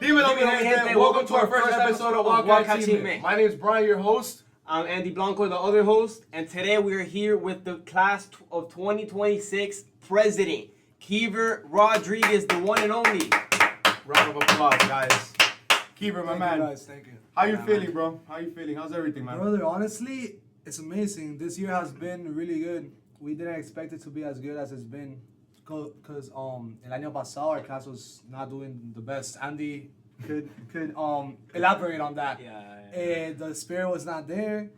Dímelo, mi gente. Welcome to our first episode of Wildcat Chisme. My name is Brian, your host. I'm Andy Blanco, the other host, and today we are here with the class of 2026 president, Kiever Rodriguez, the one and only. Round of applause, guys. Kiever, my man. Guys, thank you. How you feeling, bro? How you feeling? How's everything, man? Brother, honestly, it's amazing. This year has been really good. We didn't expect it to be as good as it's been. Because el año pasado our class was not doing the best. Andy could elaborate on that. Yeah. The spirit was not there,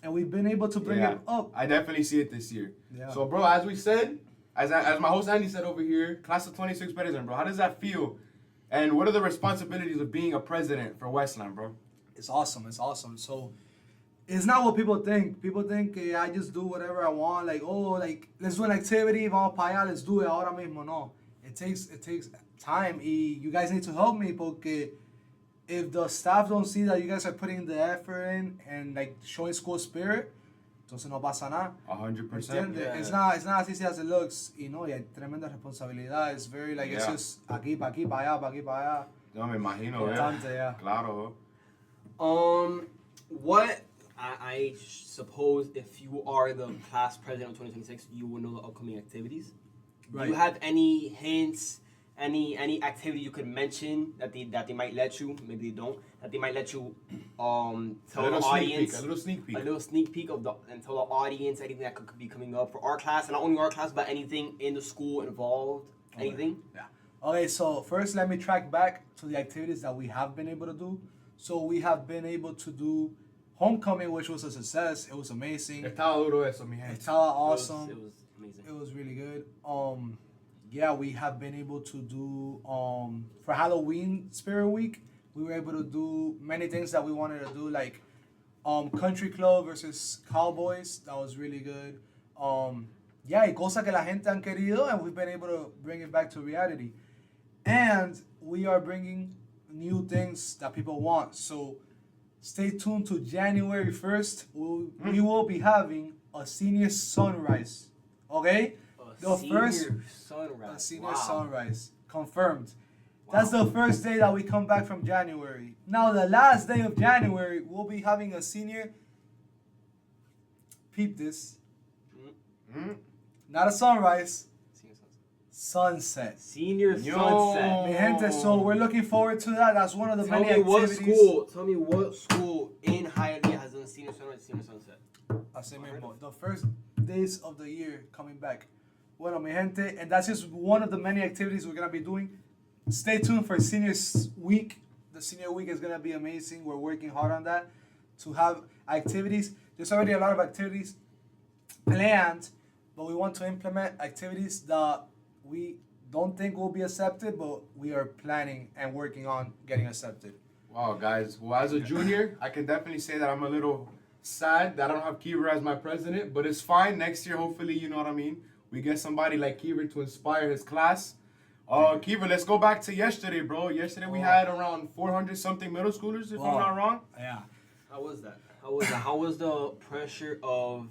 and we've been able to bring it up. I definitely see it this year. Yeah. So, bro, as we said, as my host Andy said over here, class of 26 president, bro. How does that feel? And what are the responsibilities of being a president for Westland, bro? It's awesome. It's awesome. So it's not what people think. People think I just do whatever I want. Like, oh, like let's do an activity. Vamos para allá. Let's do it ahora mismo. No, it takes time. You guys need to help me porque if the staff don't see that you guys are putting the effort in and like showing school spirit, entonces no pasa nada. 100%. Yeah. It's not as easy as it looks. Y hay tremenda responsabilidad. It's very like it's just aquí para aquí para allá para aquí para allá. No, me imagino, Importante, yeah. Claro. What I suppose if you are the class president of 2026, you will know the upcoming activities. Right. Do you have any hints, any activity you could mention that they might let you, maybe they don't, that they might let you tell the audience a little sneak peek. A little sneak peek of and tell the audience anything that could be coming up for our class, and not only our class, but anything in the school involved, anything? Yeah. Okay, so first let me track back to the activities that we have been able to do. So we have been able to do homecoming, which was a success. It was amazing. Estaba duro eso, mi gente. Estaba awesome. It was amazing. It was really good. Yeah, we have been able to do for Halloween Spirit Week. We were able to do many things that we wanted to do, like country club versus cowboys. That was really good. Yeah, y cosas que la gente han querido, and we've been able to bring it back to reality. And we are bringing new things that people want. So stay tuned to January 1st. We will be having a senior sunrise. Okay? A senior Sunrise. Confirmed. Wow. That's the first day that we come back from January. Now, the last day of January, we'll be having a senior. Peep this. Not a sunrise. Sunset. Senior sunset. Mi gente, so we're looking forward to that. That's one of the many activities. Tell me what school in Hialeah has done senior sunrise, senior sunset? Así mismo. The first days of the year coming back. Bueno, mi gente, and that's just one of the many activities we're going to be doing. Stay tuned for Seniors Week. The Senior Week is going to be amazing. We're working hard on that to have activities. There's already a lot of activities planned, but we want to implement activities that we don't think will be accepted, but we are planning and working on getting accepted. Wow, guys. Well, as a junior, I can definitely say that I'm a little sad that I don't have Kiever as my president, but it's fine. Next year, hopefully, you know what I mean, we get somebody like Kiever to inspire his class. Kiever, let's go back to yesterday, bro. Yesterday we had around 400-something middle schoolers, if I'm not wrong. Yeah. How was that? How was the pressure of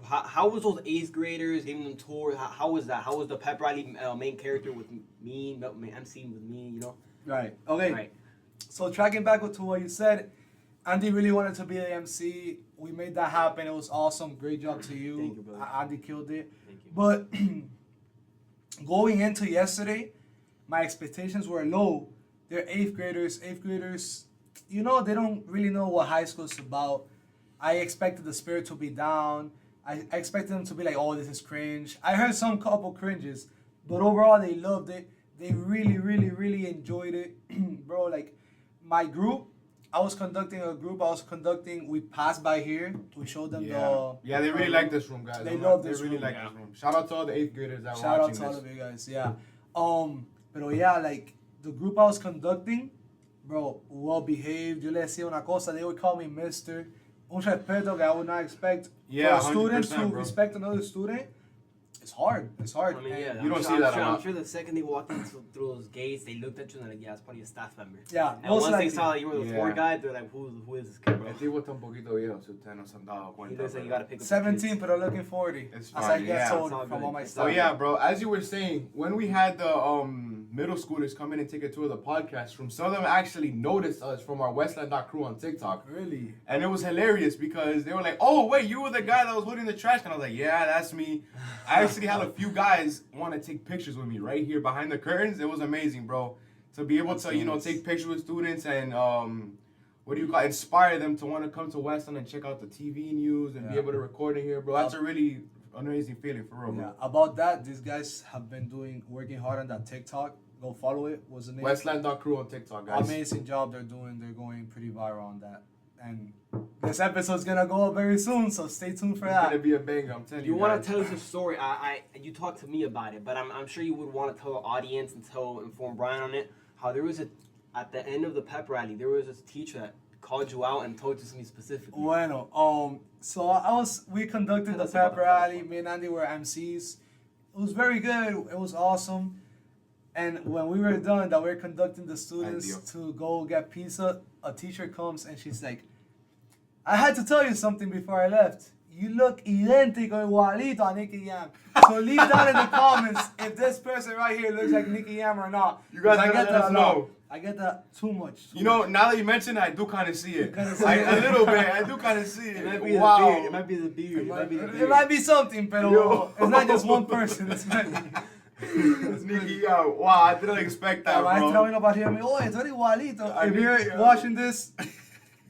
how was those 8th graders giving them tours? How was that? How was the pep rally main character with me, MC with me, you know? Right. Okay. Right. So tracking back to what you said, Andy really wanted to be the MC. We made that happen. It was awesome. Great job to you. Thank you, brother. Andy killed it. Thank you. But going into yesterday, my expectations were low. They're 8th graders. 8th graders, you know, they don't really know what high school is about. I expected the spirit to be down. I expected them to be like, oh, this is cringe. I heard some couple cringes, but overall they loved it. They really, really, really enjoyed it. Bro, like my group, I was conducting a group. We passed by here. We showed them the. Yeah, they really like this room, guys. They love this room. They really like this room. Shout out to all the 8th graders that were watching this. Shout out to all of you guys, yeah. Pero yeah, like the group I was conducting, bro, well behaved. Yo le decía una cosa. They would call me Mister. Un respeto que I would not expect for a student to respect another student. It's hard. It's hard. I mean, yeah, you don't see that a lot. I'm sure the second they walked in through those gates, they looked at you and they're like, yeah, it's probably a staff member. Yeah. And once they saw that you were the tour guide, they're like, who is this kid, bro? El tipo está un poquito viejo, si ustedes no se han dado cuenta. He looks like you gotta pick up 17, but looking 40. It's As fine, I get told from all my So stuff. yeah, bro, as you were saying, when we had the middle schoolers come in and take a tour of the podcast room. Some of them actually noticed us from our Westland.crew on TikTok. Really? And it was hilarious because they were like, oh, wait, you were the guy that was holding the trash can. I was like, yeah, that's me. I actually had a few guys want to take pictures with me right here behind the curtains. It was amazing, bro. To be able to, you know, take pictures with students and, inspire them to want to come to Westland and check out the TV news and be able to record it here, bro. That's a really amazing feeling for real, bro. Yeah, about that, these guys have been working hard on that TikTok. Go follow it. What's the name? Westland.crew on TikTok, guys. Amazing job they're doing. They're going pretty viral on that. And this episode's gonna go up very soon, so stay tuned for that. It's gonna be a banger, I'm telling you. You want to tell us a story? You talked to me about it, but I'm sure you would want to tell the audience and inform Brian on it. How there was at the end of the pep rally, there was this teacher that called you out and told you something specifically. Bueno, so we conducted the pep rally. Me and Andy were MCs. It was very good. It was awesome. And when we were done, that we were conducting the students to go get pizza, a teacher comes and she's like, I had to tell you something before I left. You look idéntico, igualito a Nicky Jam. So leave down in the comments if this person right here looks like Nicky Jam or not. You guys gotta let us know. I get that too much. You know, now that you mention it, I do kind of see it. A little bit. I do kind of see it. It might be the beard. It might be the beard. It might be something, but it's not just one person. It's many. It's Nicky Jam. Wow, I didn't expect that, bro. If you're watching this,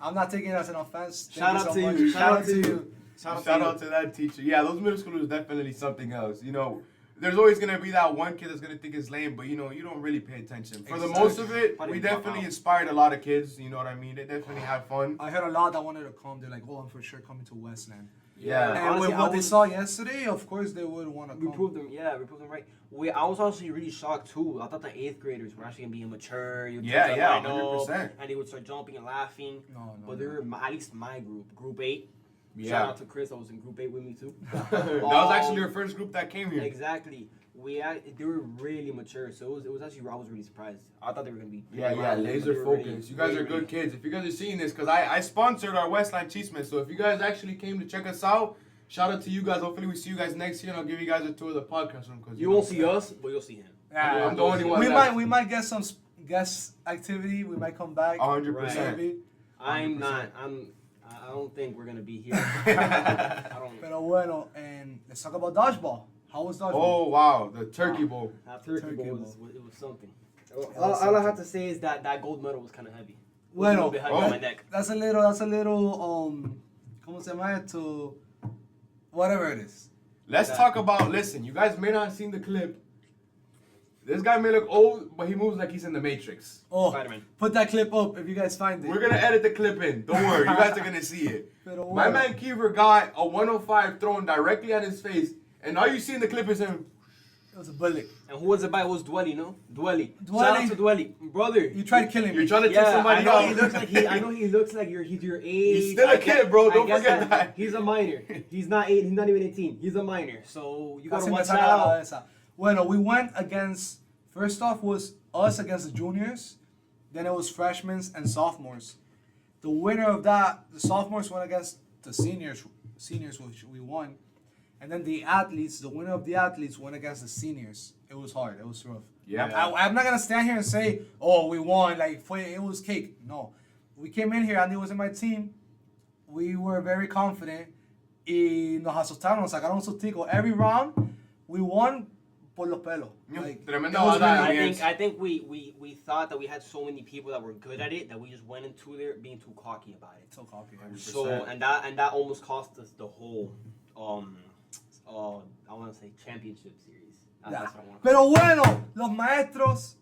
I'm not taking it as an offense. Shout out to you. Shout out to you. Shout out to that teacher. Yeah, those middle schoolers definitely something else. You know, there's always gonna be that one kid that's gonna think it's lame, but you know, you don't really pay attention. For the most of it, we definitely inspired a lot of kids. You know what I mean? They definitely had fun. I heard a lot that wanted to come. They're like, "Oh, I'm for sure coming to Westland." Yeah. And honestly, with what they saw yesterday, of course they would want to come. We proved them right. I was actually really shocked too. I thought the 8th graders were actually gonna be immature. Yeah, 100%. And they would start jumping and laughing. But they were at least my group 8. Yeah. Shout out to Chris, that was in group 8 with me too. That was actually your first group that came here. Exactly. They were really mature, so it was actually, I was really surprised. I thought they were gonna be laser focused. You guys are good kids. If you guys are seeing this, because I sponsored our Wildcat Chisme, so if you guys actually came to check us out, shout out to you guys. Hopefully we see you guys next year, and I'll give you guys a tour of the podcast room. You won't see us, but you'll see him. Yeah, I'm the only one. We might get some guest activity. We might come back. 100%. I don't think we're gonna be here. Pero bueno, and let's talk about dodgeball. How was dodgeball? Oh wow, the turkey bowl. That turkey bowl was something. All I have to say is that gold medal was kind of heavy. Bueno, on my neck. That's a little ¿cómo se llama esto? Whatever it is. Let's talk about. Listen, you guys may not have seen the clip. This guy may look old, but he moves like he's in the Matrix. Oh, Spider-Man. Put that clip up if you guys find it. We're gonna edit the clip in. Don't worry, you guys are gonna see it. My man Kiever got a 105 thrown directly at his face, and all you see in the clip is him. It was a bullet. And who was it by? It was Dwelly, no? Dwelly. Shout out to Dwelly, brother. You tried killing me. You're trying to take somebody out. I know he looks like he's your age. He's still a kid, bro. Don't forget that. He's a minor. He's not even 18. He's a minor. So you gotta watch out. Bueno, we went against. First off was us against the juniors, then it was freshmen and sophomores. The winner of that, the sophomores went against the seniors which we won, and then the winner of the athletes went against the seniors. It was hard, it was rough. Yeah. I'm not gonna stand here and say, oh, we won, it was cake. No, we came in here, Andy was in my team. We were very confident. Y nos asustaron, nos sacaron un sustico. Every round, we won. Por los pelos. I think we thought that we had so many people that were good at it that we just went into there being too cocky about it. So cocky. 100%. So and that almost cost us the whole I want to say championship series. That's what I want. Pero bueno, los maestros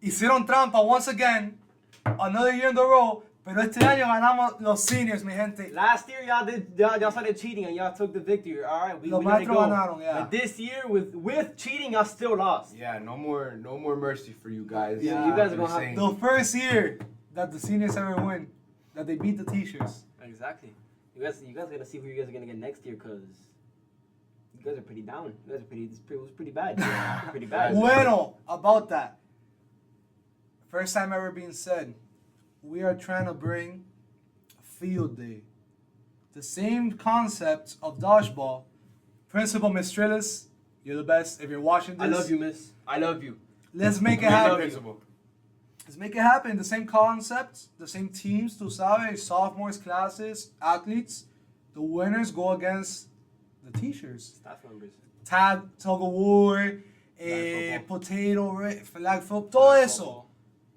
hicieron trampa once again, another year in a row. Pero este año ganamos los seniors, mi gente. Last year y'all started cheating and y'all took the victory. All right, we let it go. Ganaron, yeah. But this year with cheating, y'all still lost. Yeah, no more mercy for you guys. Yeah, you guys are gonna have the first year that the seniors ever win, that they beat the teachers. Exactly. You guys gotta see who you guys are gonna get next year, cause you guys are pretty down. You guys are it was pretty bad. Yeah. Pretty bad. Bueno, about that. First time ever being said. We are trying to bring field day. The same concept of dodgeball. Principal Miss Trillis, you're the best. If you're watching this. I love you, miss. I love you. Let's make it Amazing happen. principle. Let's make it happen. The same concept, the same teams, tú sabes, sophomores, classes, athletes. The winners go against the teachers. Staff members. Tag, tug of war, potato, flag football, todo eso.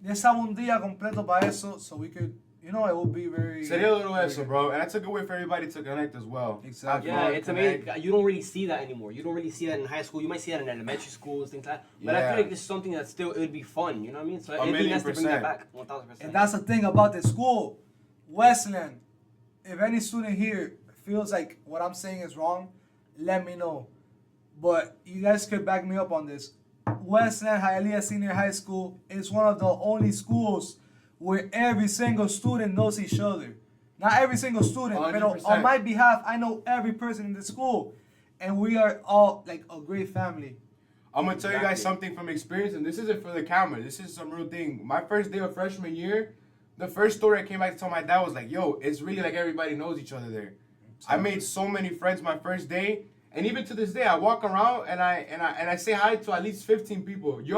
Ya estaba un día completo para eso, so we could, you know, it would be very... Sería todo eso, bro. And that's a good way for everybody to connect as well. Exactly. Yeah, it's amazing. You don't really see that anymore. You don't really see that in high school. You might see that in elementary schools, things like that. But I feel like this is something that still, it would be fun, you know what I mean? So it'd be nice to bring that back, 1000%. And that's the thing about the school. Westland, if any student here feels like what I'm saying is wrong, let me know. But you guys could back me up on this. Westland Hialeah Senior High School is one of the only schools where every single student knows each other. Not every single student, 100%. but on my behalf, I know every person in the school. And we are all like a great family. I'm going to tell you guys something from experience, and this isn't for the camera. This is some real thing. My first day of freshman year, the first story I came back to tell my dad was like, yo, it's really like everybody knows each other there. I made so many friends my first day. And even to this day, I walk around and I say hi to at least 15 people. Yo,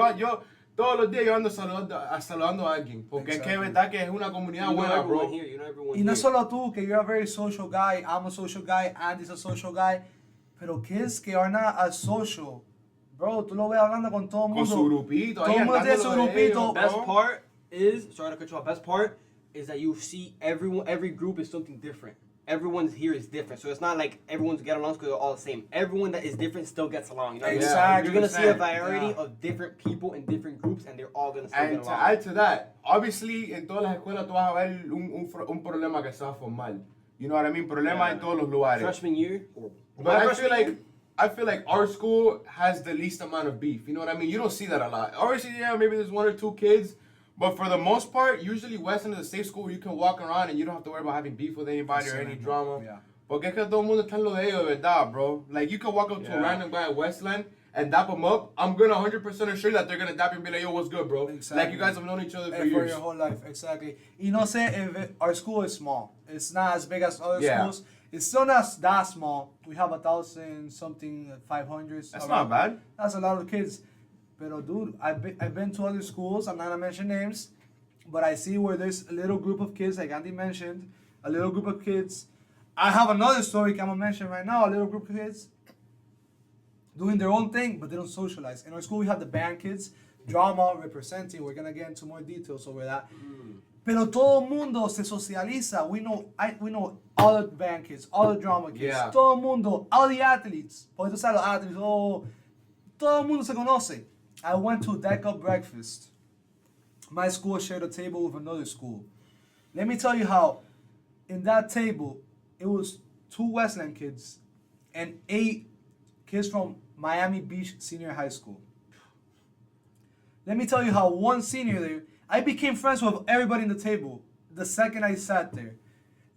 todos los días yo ando saludando a alguien. Porque es que verdad que es una comunidad buena, bro. You know everyone Y no here. solo tú, que you're a very social guy, I'm a social guy, Andy's a social guy. Pero kids que are not as social, bro, tú lo ves hablando con todo el Con mundo. su grupito. Todo el mundo tiene su grupito. Best part is, sorry to cut you off, best part is that you see every group is something different. Everyone's here is different. So it's not like everyone's get along because they're all the same. Everyone that is different still gets along. You know what I mean? Exactly. You're going to see a variety Yeah. of different people in different groups and they're all going to still And get to along. add to that, obviously, en todas las escuelas tú vas a ver un problema que se va a formar. You know what I mean? Problemas en todos los lugares. Freshman year, horrible. But I feel like our school has the least amount of beef. You know what I mean? You don't see that a lot. Obviously, yeah, maybe there's one or two kids. But for the most part, usually Western is a safe school where you can walk around and you don't have to worry about having beef with anybody or any drama. Yeah. Porque es que todo el mundo está en lo de ellos, ¿verdad, bro? Like, you can walk up to a random guy at Westland and dap him up. I'm gonna 100% assure that they're gonna dap you and be like, yo, what's good, bro? Exactly. Like, you guys have known each other for For years. your whole life, exactly. You know, say if our school is small, it's not as big as other schools. It's still not that small. We have 1,000 something, 500. That's not bad. That's a lot of kids. Pero dude, I've been to other schools. I'm not gonna mention names, but I see where there's a little group of kids, like Andy mentioned, a little group of kids. I have another story I'm gonna mention right now. A little group of kids doing their own thing, but they don't socialize. In our school, we have the band kids, drama, representing. We're gonna get into more details over that. Pero todo el mundo se socializa. We know all the band kids, all the drama kids, Yeah. todo el mundo, all the athletes. Porque tú sabes los athletes, todo el mundo se conoce. I went to deck up breakfast. My school shared a table with another school. Let me tell you how, in that table, it was 2 Westland kids and 8 kids from Miami Beach Senior High School. Let me tell you how one senior there, I became friends with everybody in the table the second I sat there.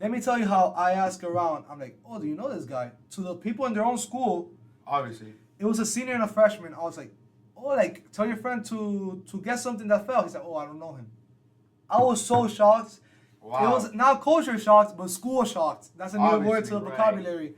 Let me tell you how I asked around. I'm like, oh, do you know this guy? To the people in their own school, Obviously. it was a senior and a freshman. I was like, oh, like, tell your friend to get something that fell. He's like, oh, I don't know him. I was so shocked. Wow. It was not culture shocked, but school shocked. That's a new word to the Obviously, vocabulary.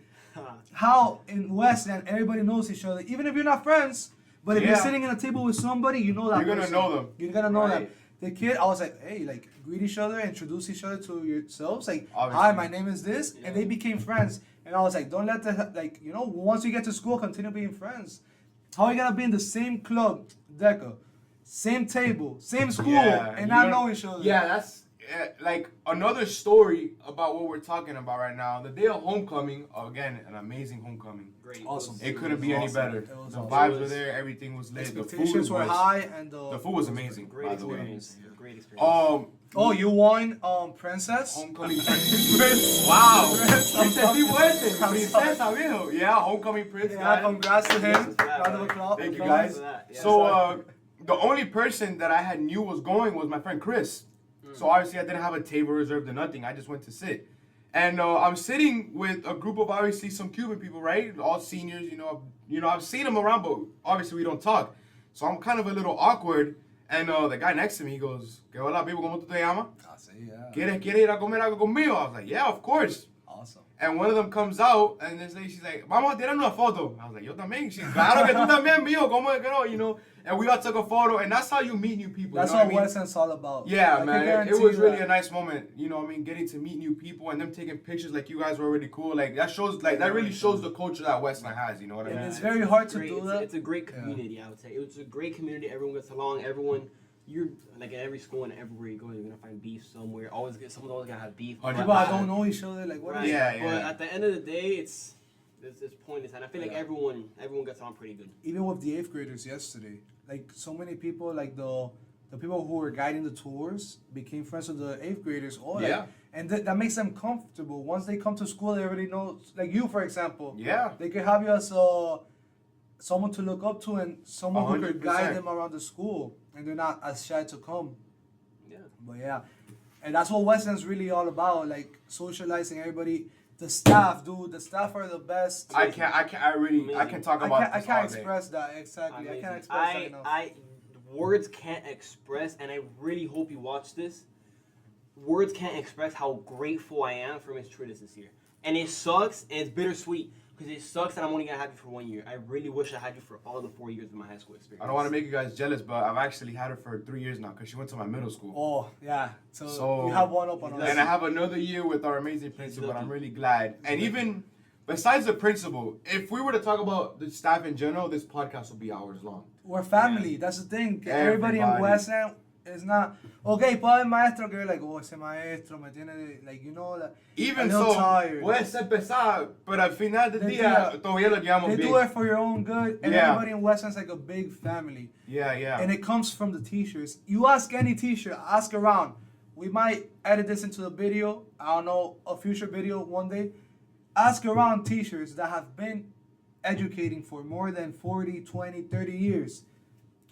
How in Westland everybody knows each other, even if you're not friends. But if you're sitting at a table with somebody, you know that You're gonna person. know them. You're gonna know them. Right. The kid, I was like, hey, like, greet each other, introduce each other to yourselves. Like, Obviously. hi, my name is this. And they became friends. And I was like, don't let the, like, you know, once you get to school, continue being friends. How are you gonna be in the same club, Deca, same table, same school, and not know each other? Yeah, that's like another story about what we're talking about right now. The day of homecoming, again, an amazing homecoming. Great. Awesome. It couldn't be any awesome. better. It was The awesome. vibes were there, everything was lit. The food Expectations were was high, and the food was amazing. Great by the way. experience. Great experience. Oh, you won, Princess? Homecoming prince. Wow. Princesa, viejo. Yeah, homecoming prince. Yeah, guy. congrats to him. Yes, Round of applause. Thank you applause. guys. So the only person that I had knew was going was my friend Chris. So obviously I didn't have a table reserved or nothing. I just went to sit. And I'm sitting with a group of obviously some Cuban people, right? All seniors, you know, I've seen them around, but obviously we don't talk. So I'm kind of a little awkward. And the guy next to me, he goes, ¿Qué hola, people? ¿Cómo tú te llamas? I say, yeah. ¿Quieres ir a comer algo conmigo? I was like, yeah, of course. Awesome. And one of them comes out, and this lady, she's like, vamos a tirar una foto. I was like, yo también. She's, claro que tú también, mijo, ¿cómo es que no? You know? And we all took a photo, and that's how you meet new people. That's you know what I mean? Westland's all about. Yeah, I man. It was really a nice moment. You know what I mean? Getting to meet new people and them taking pictures like you guys were really cool. Like, that shows, like, that really shows the culture that Westland has. You know what I mean? It's very hard to do that. It's a great community, I would say. It's a great community. Everyone gets along. Everyone... You're like in every school and everywhere you go, you're gonna find beef somewhere. Someone's always gonna have beef. People that don't know each other, like what? Right. Yeah. But at the end of the day, it's pointless, and I feel like everyone gets on pretty good. Even with the 8th graders yesterday, like so many people, like the people who were guiding the tours became friends with the 8th graders. And that makes them comfortable. Once they come to school, they already know. Like you, for example. Yeah. They could have you as someone to look up to and someone 100%. Who could guide them around the school. And they're not as shy to come. Yeah. But yeah. And that's what Westland's really all about. Like socializing everybody. The staff, dude. The staff are the best. I can't talk about I can't express that exactly. Amazing. I can't express that enough. Words can't express, and I really hope you watch this. Words can't express how grateful I am for Miss Tritis this year. And it sucks, and it's bittersweet. Because it sucks that I'm only going to have you for 1 year. I really wish I had you for all the 4 years of my high school experience. I don't want to make you guys jealous, but I've actually had her for 3 years now because she went to my middle school. Oh, yeah. So you have one up on us. And I have another year with our amazing principal, and I'm really glad. And even besides the principal, if we were to talk about the staff in general, this podcast would be hours long. We're family. That's the thing. Everybody in Westland is not... Okay, puede maestro que like, oh, ese maestro me tiene... Like, you know... Like, even so, tired. Puede ser pesado, pero al final del día, todavía lo llevamos bien. They do it for your own good, and everybody in Westland's like a big family. Yeah. And it comes from the teachers. You ask any teacher, ask around. We might edit this into the video. I don't know, a future video one day. Ask around teachers that have been educating for more than 40, 20, 30 years.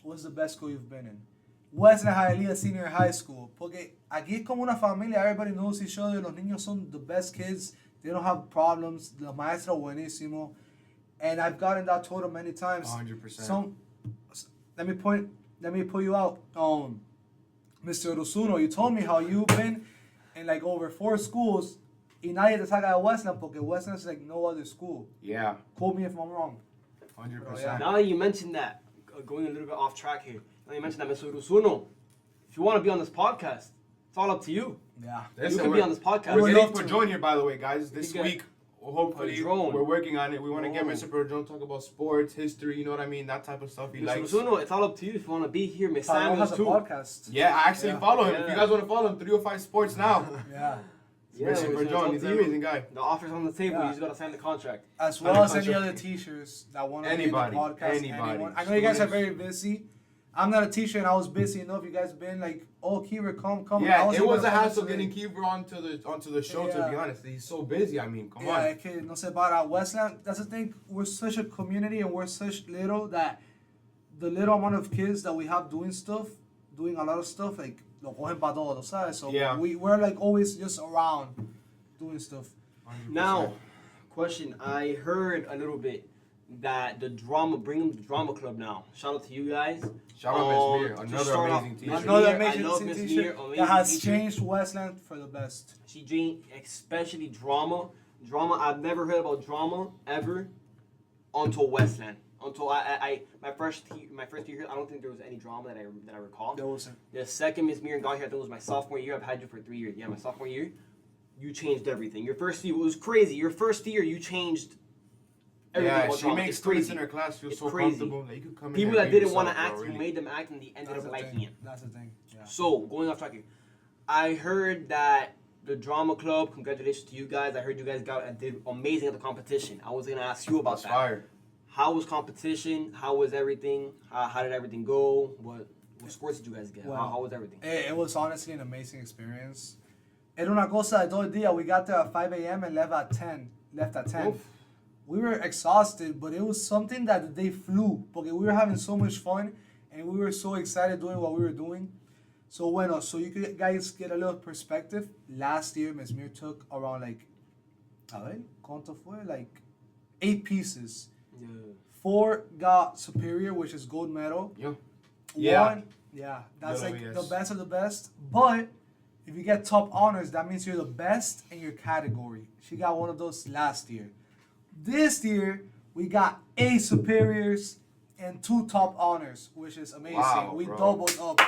What's the best school you've been in? Westland Hialeah Senior High School. Porque aquí es como una familia. Everybody knows each other. Los niños son the best kids. They don't have problems. Los maestros buenísimo. And I've gotten that told many times. 100%. Let me put you out. Mr. Rosuno, you told me how you've been in like over 4 schools. Y nadie te saca de Westland porque Westland is like no other school. Yeah. Quote me if I'm wrong. 100%. Now that you mentioned that, going a little bit off track here. Now you mentioned that, Mr. Rusuno, if you want to be on this podcast, it's all up to you. Yeah. You can be on this podcast. We're getting Perjon here, by the way, guys. This week, hopefully, Padron. we're working on it. We want to get Mr. Perjon talk about sports, history, you know what I mean? That type of stuff he likes. Mr. Rusuno, it's all up to you if you want to be here. Miss Padron Samuels, has a too. podcast. Yeah, I actually follow him. Yeah. If you guys want to follow him, 305 Sports now. Yeah. Mr. Perjon, he's an amazing guy. The offer's on the table. Yeah. You just got to sign the contract. As well as any other teachers that want to be in the podcast. Anybody. I know you guys are very busy. I'm not a teacher and I was busy enough. You guys been like, oh, Kiever, come. Yeah, it was a hassle getting Kiever onto the show, to be honest. He's so busy. I mean, come on. Yeah, que no se para. Westland, that's the thing. We're such a community and we're such little that the little amount of kids that we have doing a lot of stuff, like, lo cogen pa todo, ¿sabes? So we're like always just around doing stuff. 100%. Now, question. I heard a little bit that bring them to the drama club now. Shout out to you guys. Shout out Miss Mir, another amazing teacher. Another amazing teacher that has changed Westland for the best. She changed, especially drama. I've never heard about drama ever until Westland. Until my first year here, I don't think there was any drama that I recall. There wasn't. The second Miss Mir got here, I think it was my sophomore year. I've had you for 3 years. Yeah, my sophomore year, you changed everything. Your first year was crazy. Your first year, you changed everything. Yeah, she makes students in her class feel so comfortable that you could come in. People that didn't want to act, you made them act, and they ended up liking it. That's the thing. Yeah. So, going off track here, I heard that the drama club, congratulations to you guys. I heard you guys did amazing at the competition. I was going to ask you about that. Fire. How was competition? How was everything? How did everything go? What scores did you guys get? Well, how was everything? It was honestly an amazing experience. Era una cosa de todo el día. We got there at 5 a.m. and left at 10. Oof. We were exhausted, but it was something that they flew. Because we were having so much fun, and we were so excited doing what we were doing. So you guys get a little perspective. Last year, Ms. Mir took around ¿cuánto fue? 8 pieces. Yeah. 4 got superior, which is gold medal. Yeah. 1, that's the best of the best. But if you get top honors, that means you're the best in your category. She got one of those last year. This year, we got 8 superiors and 2 top honors, which is amazing. Wow, we bro. doubled up.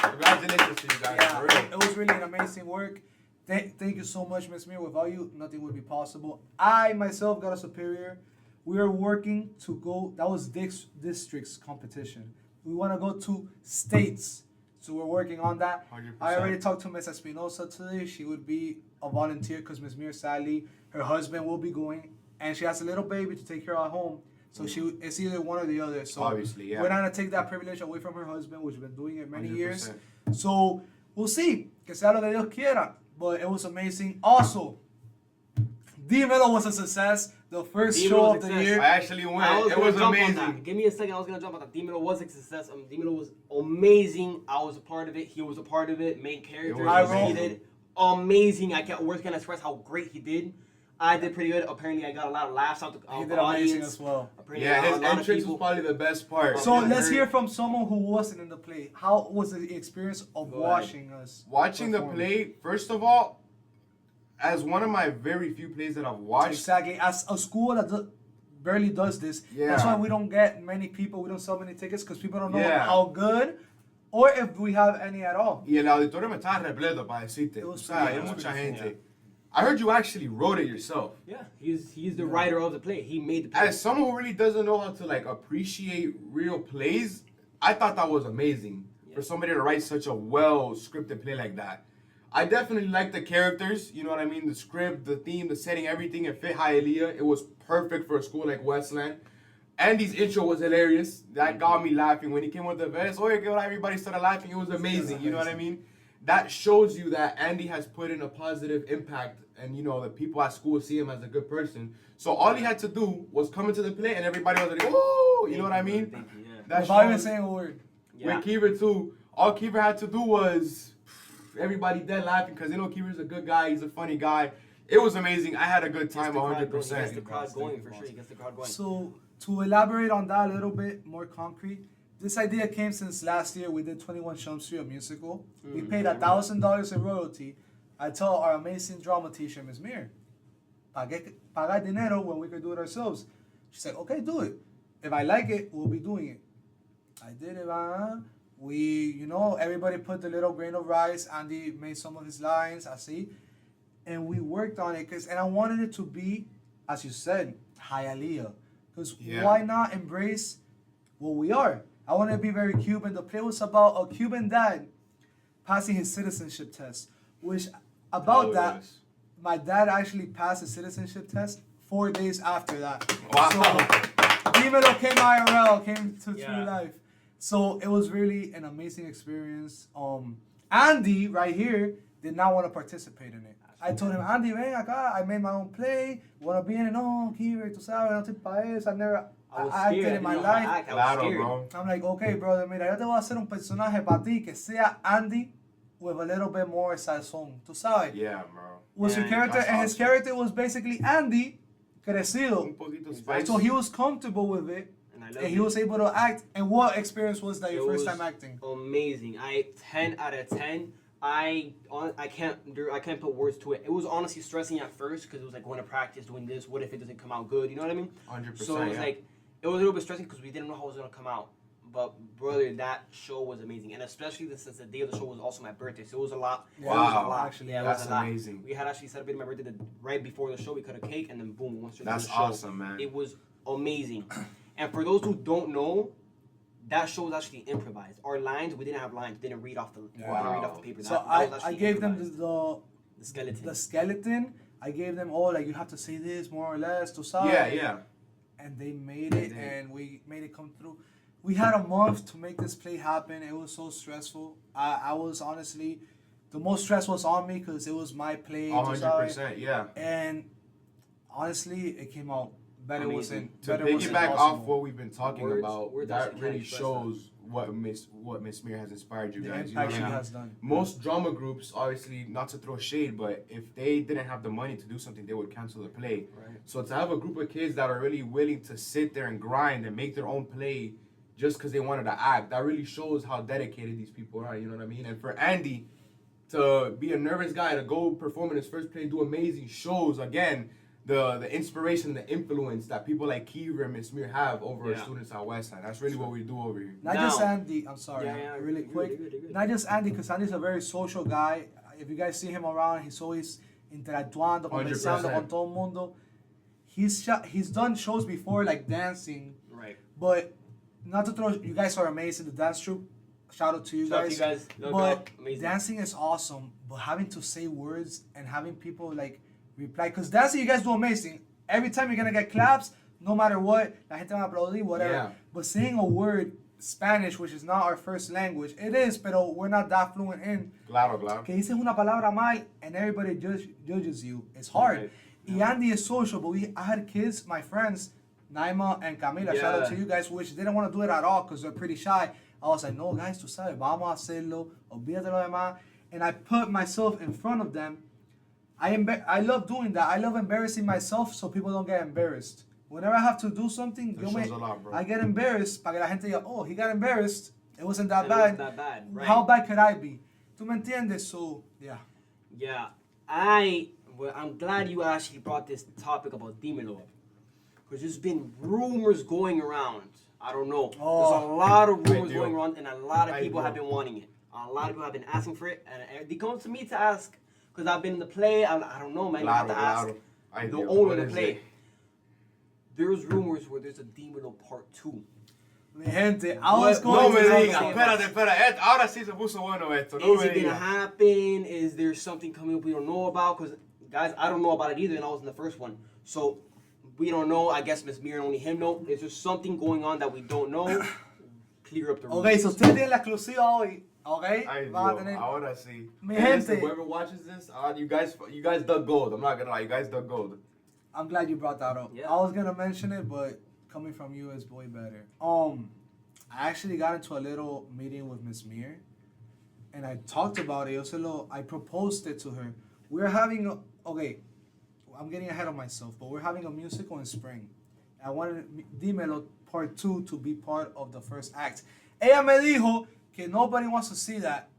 Congratulations to you guys. Yeah, For real. it was really an amazing work. Thank you so much, Miss Mir. Without you, nothing would be possible. I myself got a superior. We are working to go. That was districts competition. We want to go to states, so we're working on that. 100%. I already talked to Miss Espinosa today. She would be a volunteer because Miss Mir, sadly, her husband will be going, and she has a little baby to take care of at home. So it's either one or the other. So obviously, yeah. we're not gonna take that privilege away from her husband, which has been doing it many 100%. years. So we'll see. Que sea lo que Dios quiera. But it was amazing. Also, Dímelo was a success. The first Dímelo show was of the success. year. I actually went. It gonna was jump on amazing. that. Give me a second. I was gonna jump on that. Dímelo was a success. Dímelo was amazing. I was a part of it. He was a part of it. Main character. was He amazing. did amazing. I can't words can express how great he did. I did pretty good. Apparently, I got a lot of laughs out He the did amazing audience. as well. Apparently, Yeah, a his lot of entrance people- was probably the best part. So Yeah. let's hear from someone who wasn't in the play. How was the experience of Go ahead. watching us? Watching the perform? play, first of all, as one of my very few plays that I've watched, Exactly. As a school that barely does this, that's Yeah. why we don't get many people. We don't sell many tickets because people don't know Yeah. how good, or if we have any at all. y el auditorio me estaba repleto para decirte. It O was sea, pretty- hay it was mucha pretty gente. I heard you actually wrote it yourself. Yeah, he's the writer of the play. He made the play. As someone who really doesn't know how to like appreciate real plays, I thought that was amazing for somebody to write such a well scripted play like that. I definitely like the characters, you know what I mean? The script, the theme, the setting, everything. It fit Hialeah. It was perfect for a school like Westland. Andy's intro was hilarious. That got me laughing when he came with the vest. Oh, everybody started laughing. It was amazing. You know what I mean? That shows you that Andy has put in a positive impact, and you know the people at school see him as a good person. So all he had to do was come into the play, and everybody was like, "Oh," you know what I mean? Thank you, yeah. That Without even shows- saying a word. Yeah. with Kiever too, all Kiever had to do was everybody dead laughing because they know Kiever's a good guy. He's a funny guy. It was amazing. I had a good time, He gets 100%. the crowd going for sure. He gets the crowd going. So to elaborate on that a little bit more concrete, this idea came since last year. We did 21 Jump Street, a musical. We paid $1,000 in royalty. I tell our amazing drama teacher, Ms. Mir, paga dinero when we could do it ourselves. She said, okay, do it. If I like it, we'll be doing it. I did it. We, everybody put the little grain of rice. Andy made some of his lines, así. And we worked on it. And I wanted it to be, as you said, Hialeah. Because why not embrace what we are? I want to be very Cuban. The play was about a Cuban dad passing his citizenship test. Which, about that, my dad actually passed the citizenship test 4 days after that. Wow. So, Dímelo came IRL, came to Yeah. true life. So it was really an amazing experience. Andy, right here, did not want to participate in it. I told him, Andy, ven acá, I made my own play. Want to be in it? No, Kiever, tú sabes, no estoy pa' eso. I've never I was acted scared. in my I didn't know how to life. act. I was Claro, scared. bro. I'm like, okay, brother, mira, yo te voy a hacer un personaje para ti que sea Andy with a little bit more sazón. Tú sabes. Yeah, bro. Was your Yeah, character, that's and his awesome. character was basically Andy crecido. Un poquito spicy. So he was comfortable with it, And I loved and he it. was able to act. And what experience was that? Your It first was time acting? Amazing. 10 out of 10. I can't put words to it. It was honestly stressing at first because it was like going to practice, doing this. What if it doesn't come out good? You know what I mean? 100%. So it was yeah. like it was a little bit stressing because we didn't know how it was gonna come out. But brother, that show was amazing, and especially since the day of the show was also my birthday, so it was a lot. Yeah, It was a Wow. lot. Actually, yeah, it that's was a lot. amazing. We had actually celebrated my birthday right before the show. We cut a cake, and then boom, we went straight That's to the show. awesome, man. It was amazing. And for those who don't know, that show was actually improvised. Our lines, we didn't have lines. We didn't read off the. We didn't read off the paper. So That was I actually gave them improvised. the the skeleton. the skeleton. I gave them all like you have to say this more or less. Tú sabes. Yeah. And they made it, They did. and we made it come through. We had a month to make this play happen. It was so stressful. I was honestly, the most stress was on me because it was my play. tú sabes. 100%, yeah. And honestly, it came out better. Amazing. Wasn't To better wasn't piggyback off possible. what we've been talking Words- about, words that actually can't really express shows what Miss Mir has inspired you The guys. You know impact what she I mean? has done. Most drama groups, obviously, not to throw shade, but if they didn't have the money to do something, they would cancel the play. Right. So to have a group of kids that are really willing to sit there and grind and make their own play just because they wanted to act, that really shows how dedicated these people are. You know what I mean? And for Andy, to be a nervous guy to go perform in his first play, do amazing shows. Again, the inspiration, the influence that people like Kiever and Miss Mir have over our students at Westside. That's really what we do over here. Not just Andy. I'm sorry. Really quick. You're good. Not just Andy, because Andy's a very social guy. If you guys see him around, he's always interactuando, conversando con todo el mundo. He's done shows before, like dancing. Right. But not to throw, you guys are amazing. The dance troupe, shout out to you guys. But dancing is awesome. But having to say words and having people like reply, because dancing, you guys do amazing. Every time you're gonna get claps, no matter what, la gente va a aplaudir, whatever. Yeah. But saying a word, Spanish, which is not our first language, it is, pero we're not that fluent in. Claro. Que dices una palabra mal and everybody judges you. It's hard. Right. Y Andy is social, but I had kids, my friends, Naima and Camila, shout out to you guys, which didn't want to do it at all because they're pretty shy. I was like, no, guys, tú sabes, vamos a hacerlo, olvídate lo demás. And I put myself in front of them. I love doing that. I love embarrassing myself so people don't get embarrassed. Whenever I have to do something, I get embarrassed. Para que la gente diga, oh, he got embarrassed. It wasn't that bad. Wasn't that bad, right. How bad could I be? ¿Tú me entiendes? So, yeah. Yeah, I'm glad you actually brought this topic about Dímelo up. Because there's been rumors going around. I don't know. There's a lot of rumors going around, and a lot of people have been wanting it. A lot of people have been asking for it, and they come to me to ask, because I've been in the play. I don't know, man. You have to ask the owner of the play. There's rumors where there's a Dímelo Part 2. Mi gente, I was going to say espérate. Ahora sí se puso bueno esto. Is it gonna happen? Is there something coming up we don't know about? Because, guys, I don't know about it either, and I was in the first one. So, we don't know. I guess Miss Mir and only him know. Is there something going on that we don't know? Clear up the rumors. Okay, so ustedes tienen la exclusiva hoy. Okay? Ahora sí. Mi gente. Whoever watches this, you guys dug gold. I'm not gonna lie, you guys dug gold. I'm glad you brought that up. Yeah. I was gonna mention it, but coming from you is way better. I actually got into a little meeting with Miss Mir, and I talked about it. I proposed it to her. We're having I'm getting ahead of myself, but we're having a musical in spring. I wanted Dímelo Part 2 to be part of the first act. Ella me dijo que nobody wants to see that.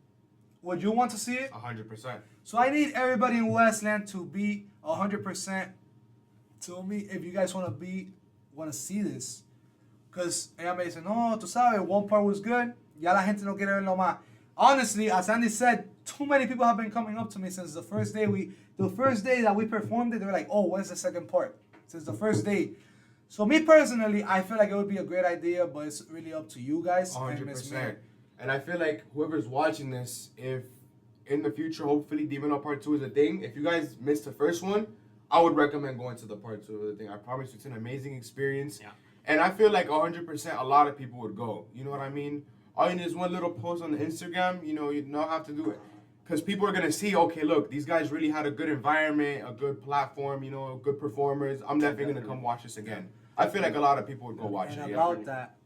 Would you want to see it? 100%. So I need everybody in Westland to be 100%. Tell me if you guys want to see this. Because ella me dice, no, tú sabes, one part was good. Ya la gente no quiere verlo más. Honestly, as Andy said, too many people have been coming up to me since the first day that we performed it. They were like, oh, when's the second part? Since the first day. So me personally, I feel like it would be a great idea, but it's really up to you guys. 100%. And I feel like whoever's watching this, if in the future, hopefully, Dímelo Part 2 is a thing. If you guys missed the first one, I would recommend going to the Part 2 of the thing. I promise you, it's an amazing experience. Yeah. And I feel like 100%, a lot of people would go. You know what I mean? All you need is one little post on the Instagram. You don't have to do it. Because people are going to see, okay, look, these guys really had a good environment, a good platform, good performers. I'm definitely going to come watch this again. I feel like a lot of people would go watch it. And about that,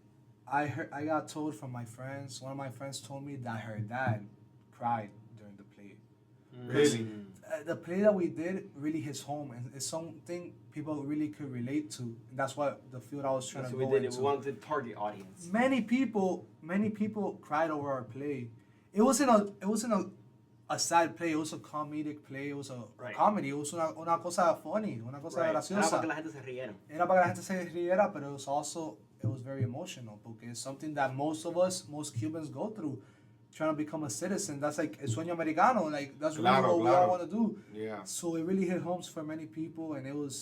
I got told from my friends, one of my friends told me that her dad cried during the play. Really? The play that we did really hits home, and it's something people really could relate to. And that's what the field I was trying to go into. We wanted to target audience. Many people cried over our play. It wasn't a sad play. It was a comedic play. It was a comedy. It was una cosa funny, una cosa graciosa. Era para que la gente se riera. Era para que la gente se riera, but it was very emotional because it's something that most Cubans go through. Trying to become a citizen, that's like el sueño americano. Like that's really what we all want to do. Yeah. So it really hit home for many people, and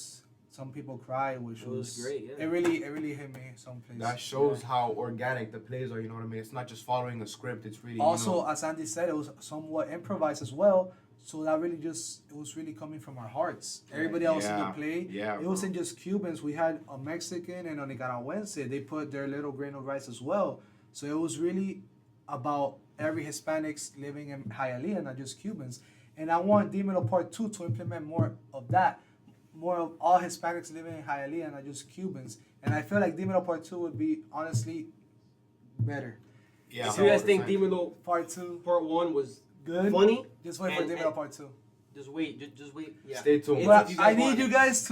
some people cried, which was great. Yeah. It really hit me someplace. That shows how organic the plays are. You know what I mean? It's not just following a script. It's really also, as Andy said, it was somewhat improvised as well. So that really it was really coming from our hearts. Everybody else in the play, it wasn't just Cubans. We had a Mexican and a Nicaraguense. They put their little grain of rice as well. So it was really about every Hispanics living in Hialeah, not just Cubans. And I want Dímelo Part 2 to implement more of that. More of all Hispanics living in Hialeah, not just Cubans. And I feel like Dímelo Part 2 would be, honestly, better. Yeah. So you guys think Dímelo Part 2 Part 1 was good? Funny? Just wait for Dímelo Part 2. Just wait. Yeah. Stay tuned. But I need you guys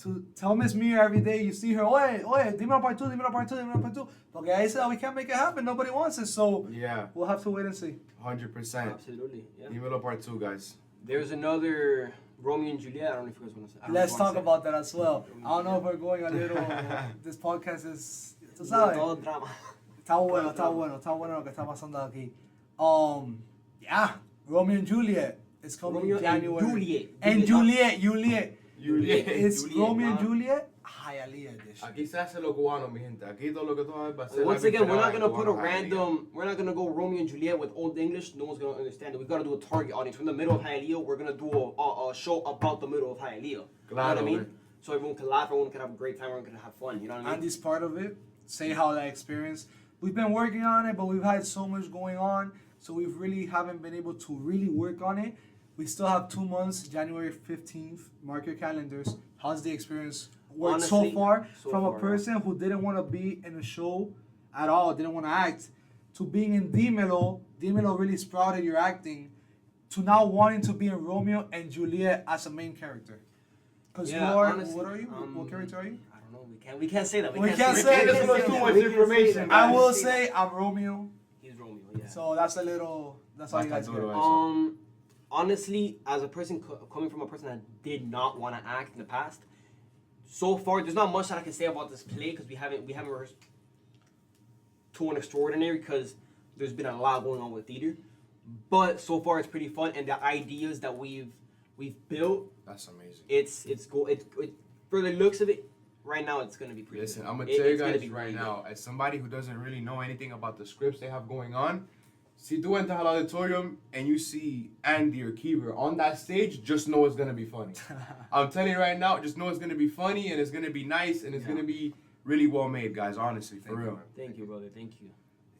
to tell Miss Mia every day you see her, oye, dímelo part 2, dímelo part 2, dímelo part 2. Porque ahí said we can't make it happen. Nobody wants it. So Yeah. we'll have to wait and see. 100%. Absolutely. Yeah. Dímelo part 2, guys. There's another Romeo and Juliet. I don't know if you guys want to say. Let's talk about that as well. I don't know if we're going a little. This podcast is. Tú sabes. Todo drama. Está bueno lo que está pasando aquí. Yeah, Romeo and Juliet. It's coming Romeo in January. and Juliet. Juliet. It's Juliet, Romeo and man. Juliet. Hialeah edition. Aquí se hace lo cubano, mi gente. Aquí todo lo que tú vas a hacer. Once again, we're not gonna put a random. We're not gonna go Romeo and Juliet with old English. No one's gonna understand it. We gotta do a target audience. From the middle of Hialeah, we're gonna do a show about the middle of Hialeah. You know what I mean? man. So everyone can laugh, everyone can have a great time, everyone can have fun. You know what I mean? Andy's part of it. Say how that experience. We've been working on it, but we've had so much going on, so we really haven't been able to really work on it. We still have 2 months, January 15th. Mark your calendars. How's the experience worked Honestly, so far? so From a far, person who didn't want to be in a show at all, didn't want to act, to being in Dímelo. Dímelo really sprouted your acting, to now wanting to be in Romeo and Juliet as a main character. Because Yeah, you are, honestly, what are you? What character are you? I don't know. We can't say that. We can't say This was too much information. I will say I'm Romeo. He's Romeo. Yeah. So that's a little. That's all you guys get. Honestly, as a person coming from a person that did not want to act in the past, so far there's not much that I can say about this play because we haven't rehearsed to an extraordinary because there's been a lot going on with theater. But so far it's pretty fun, and the ideas that we've built, That's amazing. it's for the looks of it. Right now, it's gonna be pretty. Listen, good. I'm gonna tell you It's gonna guys be right really now, as somebody who doesn't really know anything about the scripts they have going on, si tú entras al auditorium and you see Andy or Kiever on that stage, just know it's gonna be funny. I'm telling you right now, just know it's gonna be funny and it's gonna be nice and it's gonna be really well made, guys. Honestly, for real. Thank you, brother. Thank you.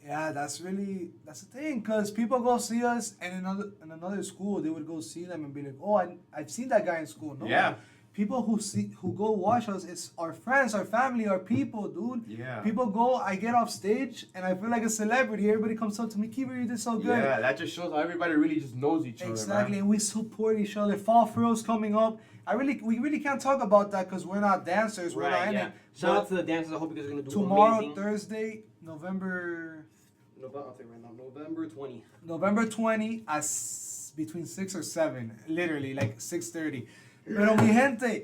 Yeah, that's the thing, cause people go see us, and in another school they would go see them and be like, oh, I've seen that guy in school. No, Yeah. People who go watch us, it's our friends, our family, our people, dude. Yeah. People go, I get off stage and I feel like a celebrity. Everybody comes up to me, Kiever, you did so good. Yeah, that just shows how everybody really just knows each other. Exactly, Man. and we support each other. Fall Furrow's coming up. We really can't talk about that because we're not dancers. We're not in it. Shout out to the dancers. I hope you guys are gonna do Tomorrow, amazing. Thursday, November I'll say right now, November 20. November 20 at between 6 or 7, literally like 6:30. Pero mi gente,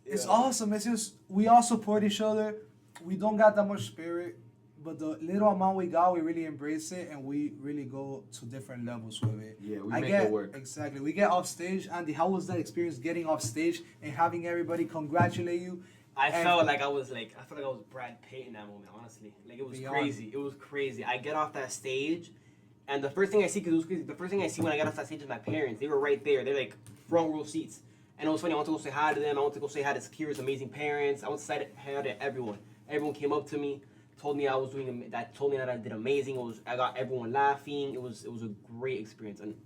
it's awesome. It's just we all support each other. We don't got that much spirit, but the little amount we got, we really embrace it, and we really go to different levels with it. Yeah, we make it work. Exactly. We get off stage. Andy, how was that experience getting off stage and having everybody congratulate you? I felt like I was Brad Pitt in that moment, honestly. Like it was Beyond. crazy. It was crazy. I get off that stage, and the first thing I see, because it was crazy, the first thing I see when I got off that stage is my parents. They were right there. They're like front row seats. And it was funny. I went to go say hi to them. I went to go say hi to Kira's amazing parents. I went to say hi to everyone. Everyone came up to me, told me told me that I did amazing. I got everyone laughing. It was a great experience, an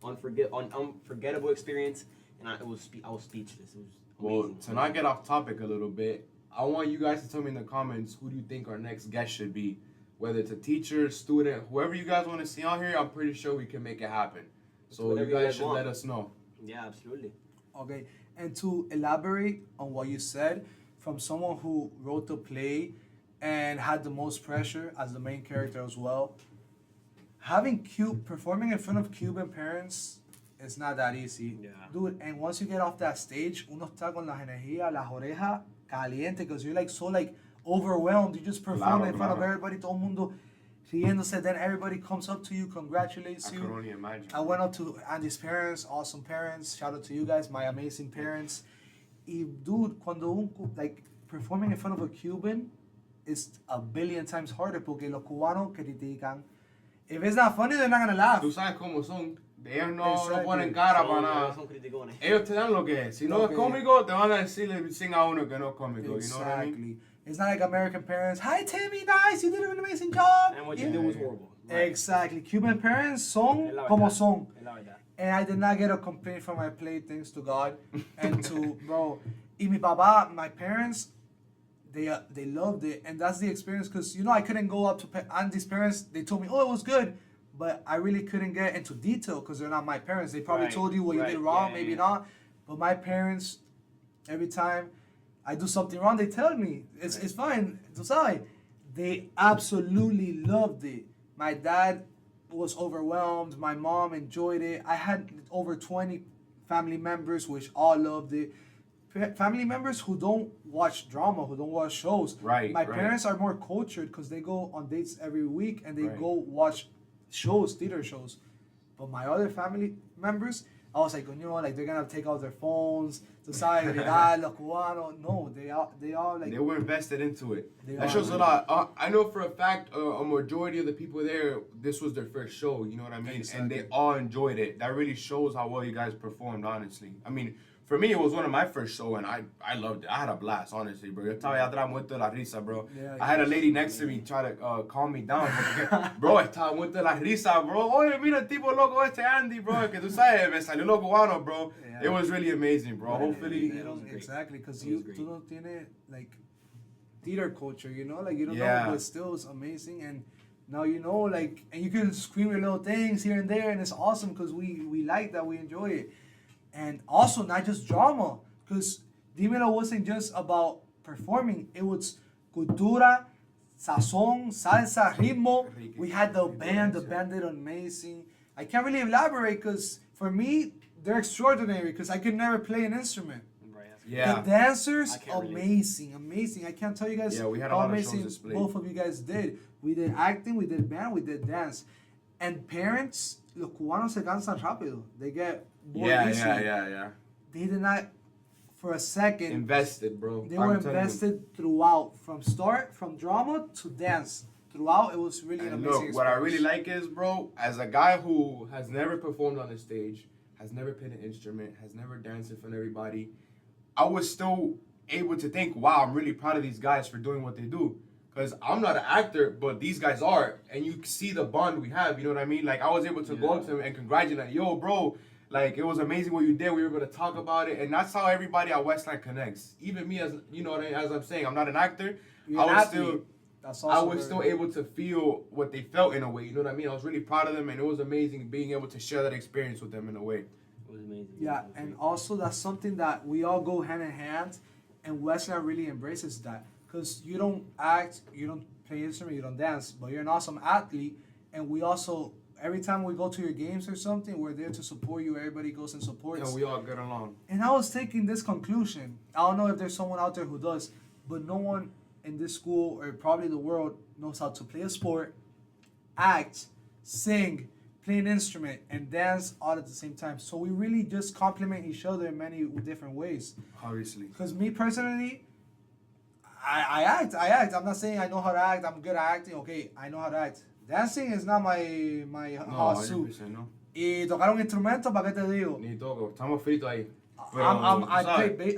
unforgettable experience, and I was speechless. It was Well, amazing. to not get off topic a little bit, I want you guys to tell me in the comments who do you think our next guest should be. Whether it's a teacher, student, whoever you guys want to see on here, I'm pretty sure we can make it happen. So Whatever you you guys guys should want. let us know. Yeah, absolutely. Okay, and to elaborate on what you said, from someone who wrote the play and had the most pressure as the main character as well, performing in front of Cuban parents is not that easy. Yeah. Dude, and once you get off that stage, uno está con las energías, las orejas caliente, because you're like so like overwhelmed. You just perform in front of everybody, todo el mundo riéndose, then everybody comes up to you, congratulates I you. could only imagine. I went up to Andy's parents, awesome parents. Shout out to you guys, my amazing parents. Y dude, like performing in front of a Cuban is a billion times harder porque los cubanos critican. If it's not funny, they're not gonna laugh. Tú sabes cómo son. Ellos no Exactly. ponen cara para nada. Son criticones. Ellos te dan lo que es. Si no es cómico, te van a decir sin a uno que no es cómico. You know what I mean? Exactly. It's not like American parents. Hi Timmy, nice, you did an amazing job. And what you did was horrible. Exactly. Cuban parents son Es la como verdad. son. Es la verdad. And I did not get a complaint from my play, thanks to God. And to, bro, y mi papá, my parents, they loved it. And that's the experience, because, you know, I couldn't go up to Andy's parents. They told me, oh, it was good. But I really couldn't get into detail because they're not my parents. They probably Right, told you what you right, did wrong, yeah, maybe yeah. not. But my parents, every time, I do something wrong, they tell me. It's fine. Tú sabes. They absolutely loved it. My dad was overwhelmed. My mom enjoyed it. I had over 20 family members which all loved it. Family members who don't watch drama, who don't watch shows. Right. My parents are more cultured because they go on dates every week and they go watch shows, theater shows. But my other family members, I was like, like they're gonna take out their phones, to say regalo, cubano. No, they all like. They were invested into it. They That shows a lot. I know for a fact, a majority of the people there, this was their first show. You know what I mean? Exactly. And they all enjoyed it. That really shows how well you guys performed. Honestly, I mean, for me, it was one of my first shows, and I loved it. I had a blast, honestly, bro. Yo estaba atrás muerto de la risa, bro. Yeah, I had a lady next to me try to calm me down. Bro, estaba muerto de la risa, bro. Oye, mira el tipo loco este Andy, bro. Que tú sabes, me salió lo cubano, bro. Yeah. It was really amazing, bro. Hopefully. Exactly, because tú no tienes like theater culture, like you don't Yeah. know, but still it's amazing. And now like, and you can scream your little things here and there, and it's awesome because we like that, we enjoy it. And also not just drama, because Dímelo wasn't just about performing, it was cultura, sazón, salsa, ritmo. We had the band did amazing. I can't really elaborate because for me, they're extraordinary because I could never play an instrument. Yeah. The dancers, I can't amazing. I can't tell you guys We had a how lot of amazing shows displayed. both of you guys did. We did acting, we did band, we did dance. And parents, los cubanos se cansan rápido. They get bored easily. Yeah. They did not, for a second, Invested, bro. they were invested throughout, from drama to dance. Throughout, it was really an And amazing look, what I experience. really like is, bro, as a guy who has never performed on the stage, has never played an instrument, has never danced in front of everybody, I was still able to think, wow, I'm really proud of these guys for doing what they do. Because I'm not an actor, but these guys are. And you see the bond we have, you know what I mean? Like, I was able to go up to them and congratulate them. Yo, bro, like, it was amazing what you did. We were able to talk about it. And that's how everybody at Westland connects. Even me, as you know what I mean? As I'm saying, I'm not an actor. You're an athlete. That's also I was very still good. able to feel what they felt in a way. You know what I mean? I was really proud of them, and it was amazing being able to share that experience with them in a way. It was amazing. Yeah, and also that's something that we all go hand in hand, and Westland really embraces that. Because you don't act, you don't play instrument, you don't dance, but you're an awesome athlete, and we also, every time we go to your games or something, we're there to support you. Everybody goes and supports. And we all get along. And I was taking this conclusion. I don't know if there's someone out there who does, but no one in this school or probably the world knows how to play a sport, act, sing, play an instrument, and dance all at the same time. So we really just complement each other in many different ways. Obviously. Because me personally, I act. I'm not saying I know how to act. I'm good at acting. Okay, I know how to act. Dancing is not my No, hot suit. 100% no. Y tocar un instrumento, ¿para qué te digo? Ni toco. Estamos fritos ahí. Pero,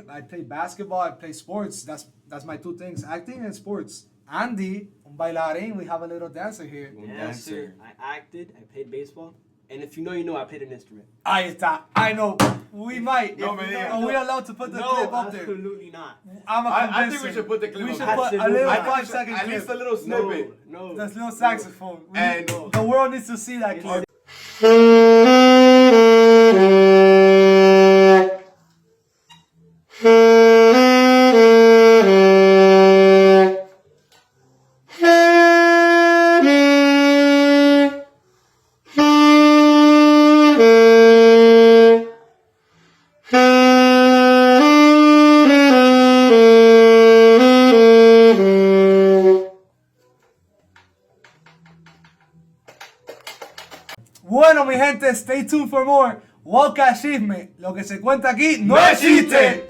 I play basketball, I play sports. That's my two things, acting and sports. Andy, un bailarín, we have a little dancer here. Un Yes, sir. dancer. I acted, I played baseball, and if you know, you know, I played an instrument. Ahí está. I know. We might. No, man, yeah. Are we allowed to put the No, clip up there? absolutely not. I think we should put the clip We up should there. put a Absolutely. little I think 5-second At clip. least a little snippet. No. That's little saxophone. And- The world needs to see that clip. Bueno, mi gente, stay tuned for more. Wildcat Chisme. Lo que se cuenta aquí no existe.